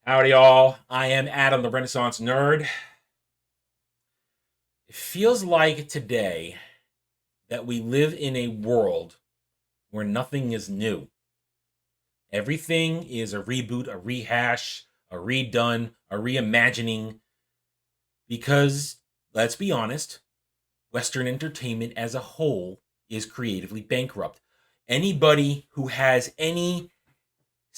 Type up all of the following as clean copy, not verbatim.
Howdy, y'all. I am Adam, the Renaissance Nerd. It feels like today that we live in a world where nothing is new. Everything is a reboot, a rehash, a redone, a reimagining. Because, let's be honest, Western entertainment as a whole is creatively bankrupt. Anybody who has any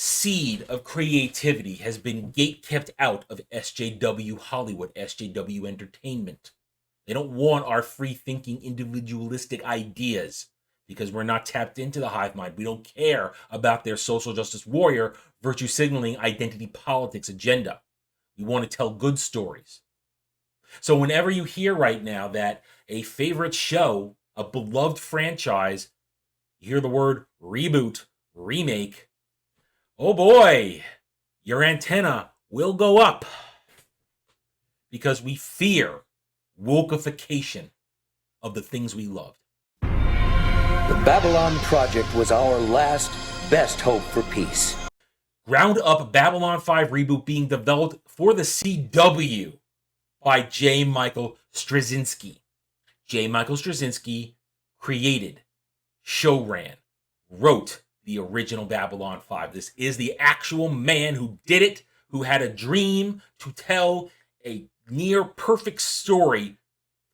seed of creativity has been gate-kept out of SJW Hollywood, SJW Entertainment. They don't want our free-thinking, individualistic ideas because we're not tapped into the hive mind. We don't care about their social justice warrior, virtue signaling, identity politics agenda. We want to tell good stories. So whenever you hear right now that a favorite show, a beloved franchise, you hear the word reboot, remake, oh boy, your antenna will go up because we fear wokeification of the things we loved. The Babylon Project was our last, best hope for peace. Ground up Babylon 5 reboot being developed for the CW by J. Michael Straczynski. J. Michael Straczynski created, showran, wrote the original Babylon 5. This is the actual man who did it, who had a dream to tell a near perfect story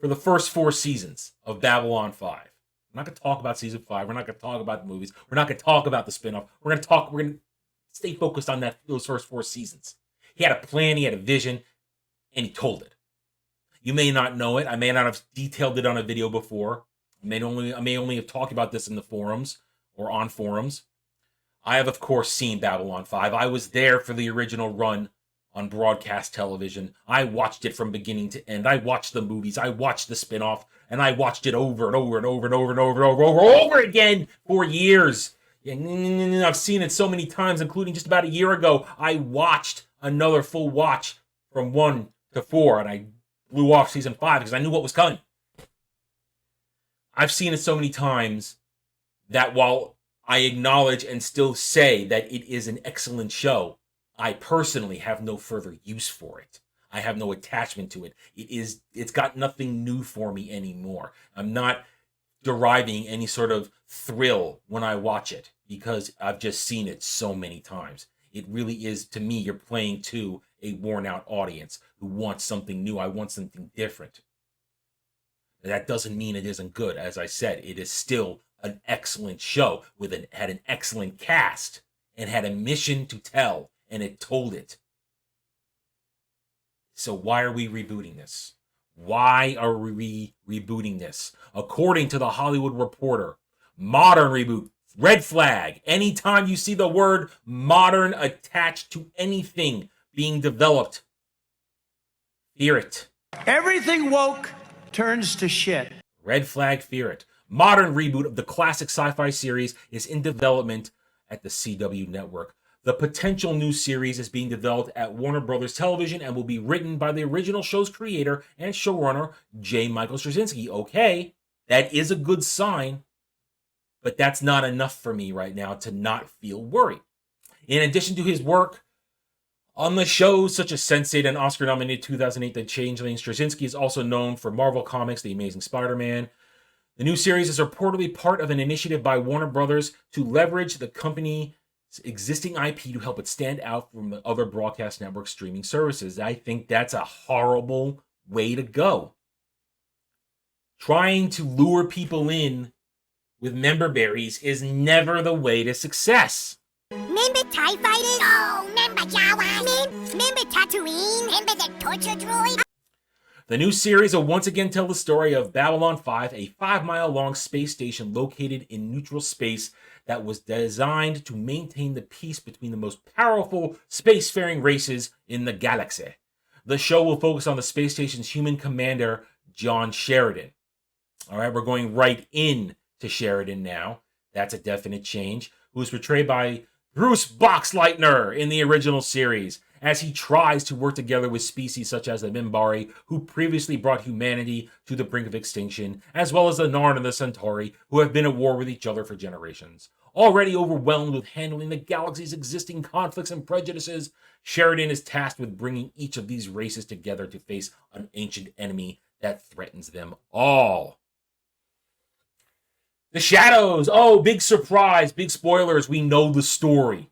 for the first 4 seasons of Babylon 5. We're not going to talk about season 5. We're not going to talk about the movies. We're not going to talk about the spinoff. We're going to stay focused on those first 4 seasons. He had a plan, he had a vision, and he told it. You may not know it. I may not have detailed it on a video before. I may only have talked about this in the forums or on forums. I have, of course, seen Babylon 5. I was there for the original run on broadcast television. I watched it from beginning to end. I watched the movies. I watched the spinoff. And I watched it over and over and over and over and over and over again for years. And I've seen it so many times, including just about a year ago. I watched another full watch from 1 to 4, and I blew off season 5 because I knew what was coming. I've seen it so many times that while I acknowledge and still say that it is an excellent show, I personally have no further use for it. I have no attachment to it. It's got nothing new for me anymore. I'm not deriving any sort of thrill when I watch it because I've just seen it so many times. It really is, to me, you're playing to a worn out audience who wants something new. I want something different. That doesn't mean it isn't good. As I said, it is still an excellent show had an excellent cast and had a mission to tell, and it told it. So why are we rebooting this? Why are we rebooting this? According to the Hollywood Reporter, modern reboot, red flag. Anytime you see the word modern attached to anything being developed, fear it. Everything woke turns to shit. Red flag, fear it. Modern reboot of the classic sci-fi series is in development at the CW network. The potential new series is being developed at Warner Brothers Television and will be written by the original show's creator and showrunner, J. Michael Straczynski. Okay, that is a good sign, but that's not enough for me right now to not feel worried. In addition to his work on the shows such as Sense8 and Oscar-nominated 2008 The Changeling, Straczynski is also known for Marvel Comics' The Amazing Spider-Man. The new series is reportedly part of an initiative by Warner Brothers to leverage the company's existing IP to help it stand out from the other broadcast network streaming services. I think that's a horrible way to go. Trying to lure people in with member berries is never the way to success. Remember TIE Fighters? Oh, remember Jawas? Remember Tatooine? Remember the torture droid? The new series will once again tell the story of Babylon 5, a 5-mile-long space station located in neutral space that was designed to maintain the peace between the most powerful spacefaring races in the galaxy. The show will focus on the space station's human commander, John Sheridan. All right, we're going right in to Sheridan now. That's a definite change. Who is portrayed by Bruce Boxleitner in the original series, as he tries to work together with species such as the Minbari, who previously brought humanity to the brink of extinction, as well as the Narn and the Centauri, who have been at war with each other for generations. Already overwhelmed with handling the galaxy's existing conflicts and prejudices, Sheridan is tasked with bringing each of these races together to face an ancient enemy that threatens them all. The Shadows. Oh, big surprise, big spoilers. We know the story.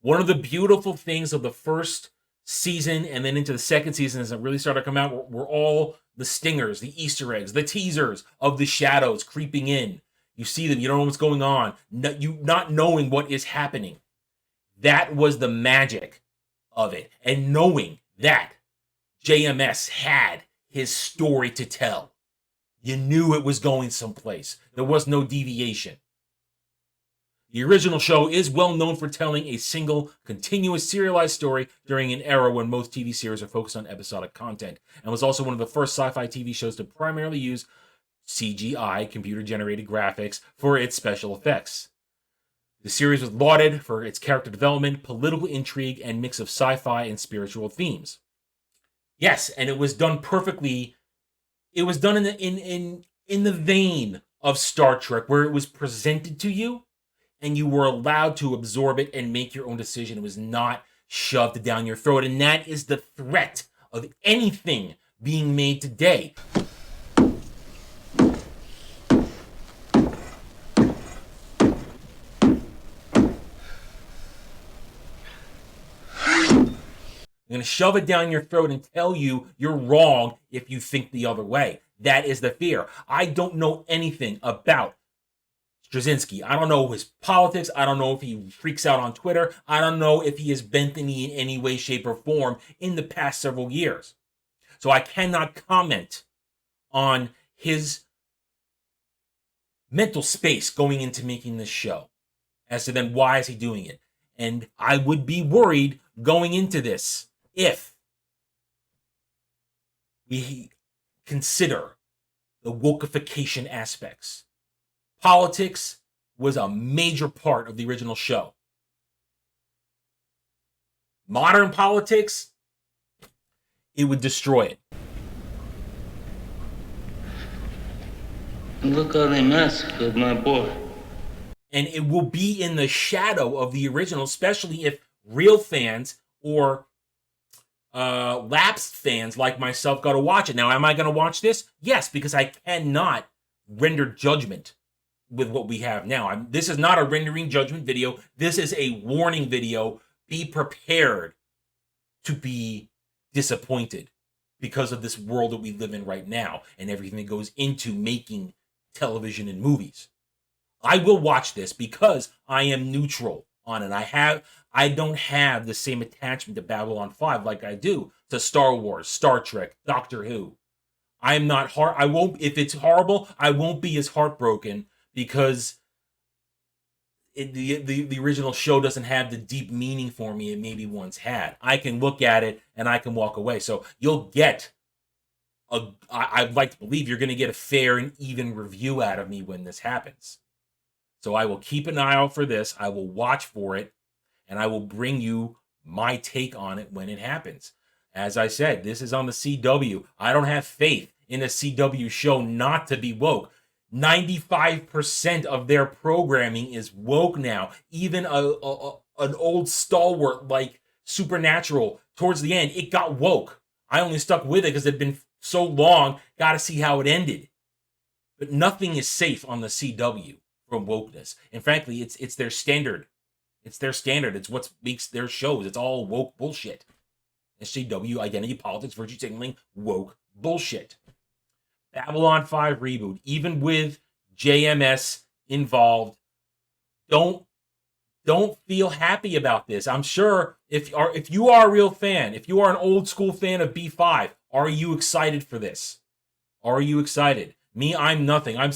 One of the beautiful things of the first season and then into the second season as it really started to come out were all the stingers, the Easter eggs, the teasers of the Shadows creeping in. You see them, you don't know what's going on, you not knowing what is happening. That was the magic of it. And knowing that JMS had his story to tell. You knew it was going someplace. There was no deviation. The original show is well known for telling a single, continuous serialized story during an era when most TV series are focused on episodic content, and was also one of the first sci-fi TV shows to primarily use CGI, computer-generated graphics, for its special effects. The series was lauded for its character development, political intrigue, and mix of sci-fi and spiritual themes. Yes, and it was done perfectly. It was done in the vein of Star Trek, where it was presented to you, and you were allowed to absorb it and make your own decision. It was not shoved down your throat, and that is the threat of anything being made today. They're going to shove it down your throat and tell you you're wrong if you think the other way. That is the fear. I don't know anything about Straczynski. I don't know his politics. I don't know if he freaks out on Twitter. I don't know if he has bent the knee in any way, shape, or form in the past several years. So I cannot comment on his mental space going into making this show as to then why is he doing it. And I would be worried going into this if we consider the wokeification aspects. Politics was a major part of the original show. Modern politics, it would destroy it. Look how they massacred my boy. And it will be in the shadow of the original, especially if real fans or lapsed fans like myself got to watch it. Now, am I going to watch this? Yes, because I cannot render judgment with what we have now. This is not a rendering judgment video. This is a warning video. Be prepared to be disappointed because of this world that we live in right now and everything that goes into making television and movies. I will watch this because I am neutral on it. I don't have the same attachment to Babylon 5 like I do to Star Wars, Star Trek, Doctor Who. I'm not I won't, if it's horrible, I won't be as heartbroken because the original show doesn't have the deep meaning for me it maybe once had. I can look at it and I can walk away. So you'll get I'd like to believe you're going to get a fair and even review out of me when this happens. So I will keep an eye out for this. I will watch for it, and I will bring you my take on it when it happens. As I said, this is on the CW. I don't have faith in a CW show not to be woke. 95% of their programming is woke now. Even an old stalwart like Supernatural, towards the end, it got woke. I only stuck with it because it had been so long. Got to see how it ended. But nothing is safe on the CW from wokeness. And frankly, it's their standard. It's their standard. It's what makes their shows. It's all woke bullshit. CW, identity politics, virtue signaling, woke bullshit. Babylon 5 reboot, even with JMS involved, don't feel happy about this. I'm sure if you are a real fan, if you are an old school fan of B5, are you excited for this? Are you excited? Me, I'm nothing. I'm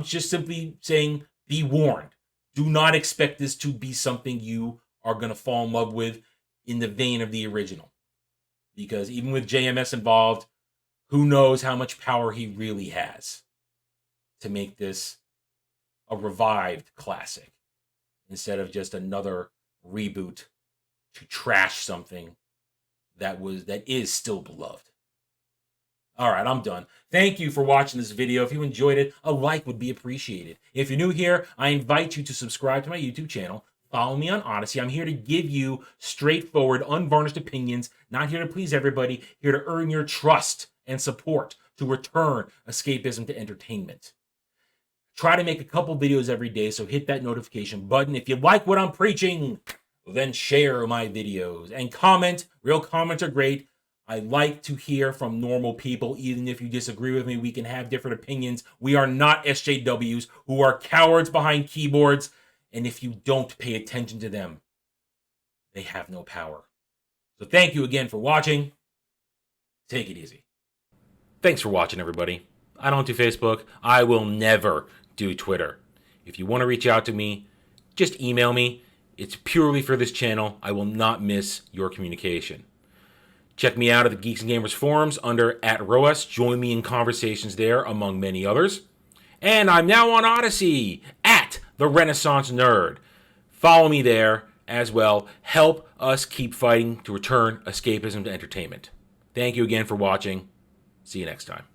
just simply saying, be warned. Do not expect this to be something you are going to fall in love with in the vein of the original. Because even with JMS involved, who knows how much power he really has to make this a revived classic instead of just another reboot to trash something that is still beloved. All right, I'm done. Thank you for watching this video. If you enjoyed it, a like would be appreciated. If you're new here, I invite you to subscribe to my YouTube channel. Follow me on Odyssey. I'm here to give you straightforward, unvarnished opinions, not here to please everybody, here to earn your trust and support to return escapism to entertainment. Try to make a couple videos every day, so hit that notification button. If you like what I'm preaching, then share my videos and comment. Real comments are great. I like to hear from normal people. Even if you disagree with me, we can have different opinions. We are not SJWs who are cowards behind keyboards. And if you don't pay attention to them, they have no power. So thank you again for watching. Take it easy. Thanks for watching, everybody. I don't do Facebook. I will never do Twitter. If you want to reach out to me, just email me. It's purely for this channel. I will not miss your communication. Check me out at the Geeks and Gamers forums under @ROAS. Join me in conversations there, among many others. And I'm now on Odyssey at The Renaissance Nerd. Follow me there as well. Help us keep fighting to return escapism to entertainment. Thank you again for watching. See you next time.